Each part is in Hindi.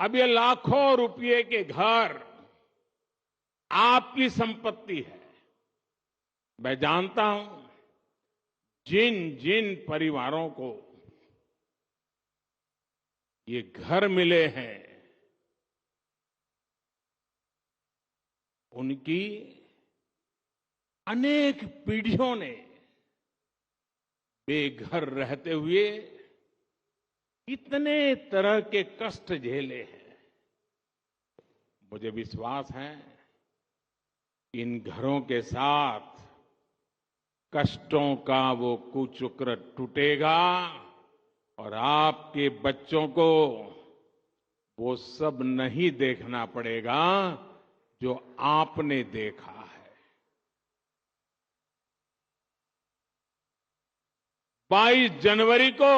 अब ये लाखों रुपए के घर आपकी संपत्ति है। मैं जानता हूं जिन जिन परिवारों को ये घर मिले हैं उनकी अनेक पीढ़ियों ने बेघर रहते हुए इतने तरह के कष्ट झेले हैं। मुझे विश्वास है इन घरों के साथ कष्टों का वो कुचक्र टूटेगा और आपके बच्चों को वो सब नहीं देखना पड़ेगा जो आपने देखा है। 22 जनवरी को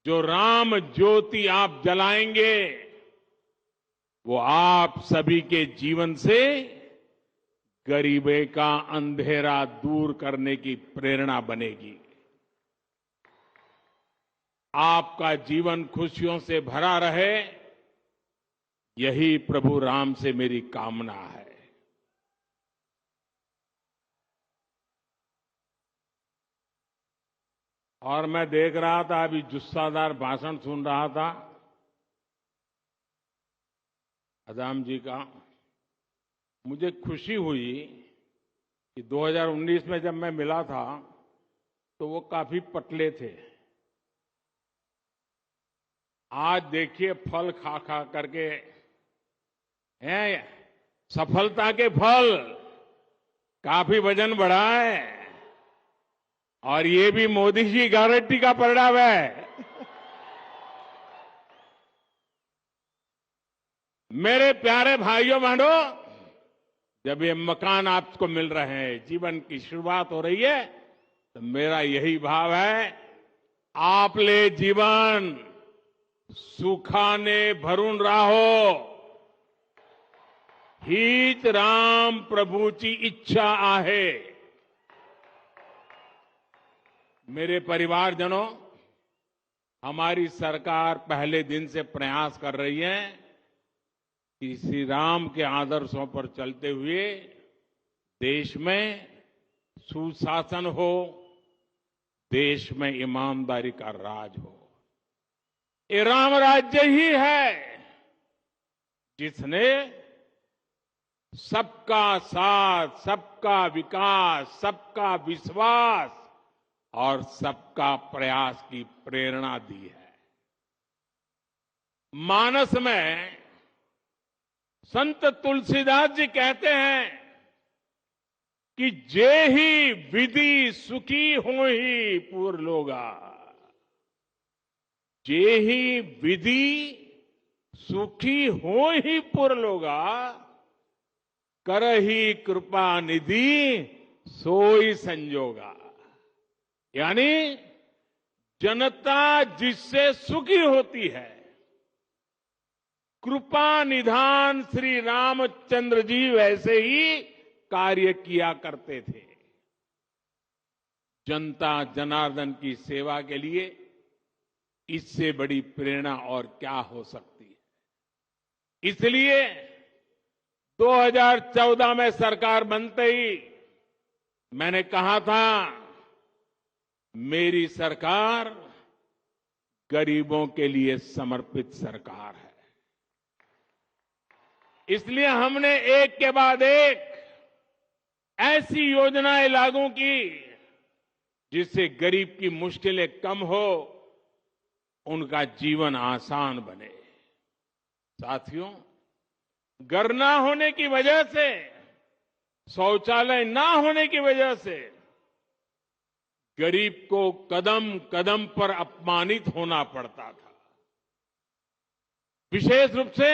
जो राम ज्योति आप जलाएंगे वो आप सभी के जीवन से गरीबी का अंधेरा दूर करने की प्रेरणा बनेगी। आपका जीवन खुशियों से भरा रहे, यही प्रभु राम से मेरी कामना है। और मैं देख रहा था, अभी जुस्सादार भाषण सुन रहा था अदाम जी का। मुझे खुशी हुई कि 2019 में जब मैं मिला था तो वो काफी पतले थे। आज देखिए फल खा खा करके हैं, सफलता के फल, काफी वजन बढ़ा है और ये भी मोदी जी गारंटी का परिणाम है। मेरे प्यारे भाइयों बहनों, जब ये मकान आपको मिल रहे हैं, जीवन की शुरुआत हो रही है, तो मेरा यही भाव है, आपले जीवन सुखाने भरून राहो, हीच राम प्रभूची इच्छा आहे। मेरे परिवारजनों, हमारी सरकार पहले दिन से प्रयास कर रही है कि श्री राम के आदर्शों पर चलते हुए देश में सुशासन हो, देश में ईमानदारी का राज हो। ये राम राज्य ही है जिसने सबका साथ, सबका विकास, सबका विश्वास और सबका प्रयास की प्रेरणा दी है। मानस में संत तुलसीदास जी कहते हैं कि जे ही विधि सुखी हो ही पुर लोगा, जे ही विधि सुखी हो ही पुर लोगा, करही कृपा निधि सोई संजोगा। यानी जनता जिससे सुखी होती है, कृपा निधान श्री रामचंद्र जी वैसे ही कार्य किया करते थे। जनता जनार्दन की सेवा के लिए इससे बड़ी प्रेरणा और क्या हो सकती है। इसलिए 2014 में सरकार बनते ही मैंने कहा था, मेरी सरकार गरीबों के लिए समर्पित सरकार है। इसलिए हमने एक के बाद एक ऐसी योजनाएं लागू की जिससे गरीब की मुश्किलें कम हो, उनका जीवन आसान बने। साथियों, घर ना होने की वजह से, शौचालय ना होने की वजह से गरीब को कदम कदम पर अपमानित होना पड़ता था। विशेष रूप से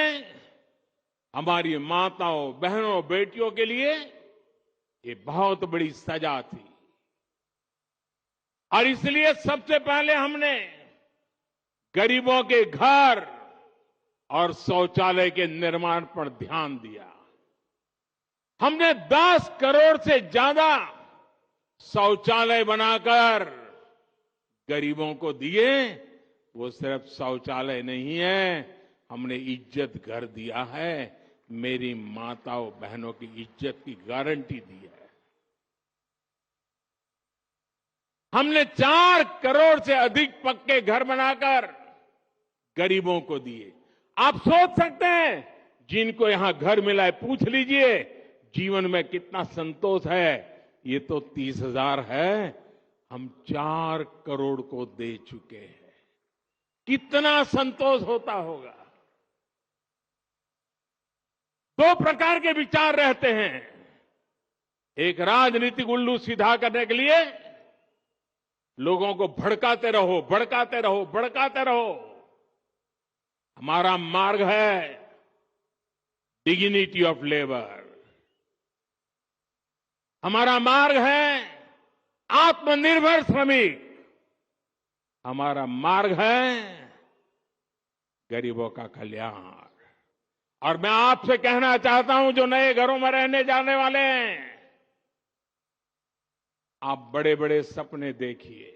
हमारी माताओं, बहनों, बेटियों के लिए ये बहुत बड़ी सजा थी। और इसलिए सबसे पहले हमने गरीबों के घर और शौचालय के निर्माण पर ध्यान दिया। हमने 10 करोड़ से ज्यादा शौचालय बनाकर गरीबों को दिए। वो सिर्फ शौचालय नहीं है, हमने इज्जत घर दिया है, मेरी माताओं बहनों की इज्जत की गारंटी दी है। हमने 4 करोड़ से अधिक पक्के घर बनाकर गरीबों को दिए। आप सोच सकते हैं, जिनको यहां घर मिला है, पूछ लीजिए जीवन में कितना संतोष है। ये तो 30,000 है, हम 4 करोड़ को दे चुके हैं। कितना संतोष होता होगा। 2 प्रकार के विचार रहते हैं। एक राजनीतिक उल्लू सीधा करने के लिए लोगों को भड़काते रहो, भड़काते रहो, भड़काते रहो। हमारा मार्ग है डिग्निटी ऑफ लेबर। हमारा मार्ग है आत्मनिर्भर श्रमिक। हमारा मार्ग है गरीबों का कल्याण। और मैं आपसे कहना चाहता हूं, जो नए घरों में रहने जाने वाले हैं, आप बड़े बड़े सपने देखिए,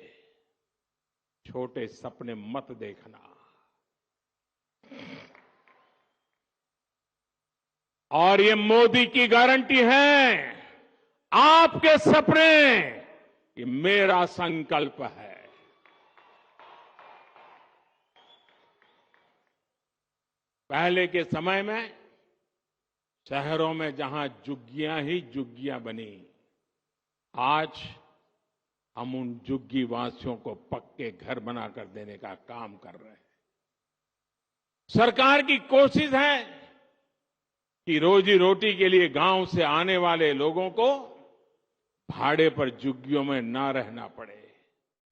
छोटे सपने मत देखना। और ये मोदी की गारंटी है, आपके सपने, ये मेरा संकल्प है। पहले के समय में शहरों में जहां झुग्गियां ही झुग्गियां बनी, आज हम उन झुग्गी वासियों को पक्के घर बनाकर देने का काम कर रहे हैं। सरकार की कोशिश है कि रोजी रोटी के लिए गांव से आने वाले लोगों को भाड़े पर झुग्गियों में ना रहना पड़े।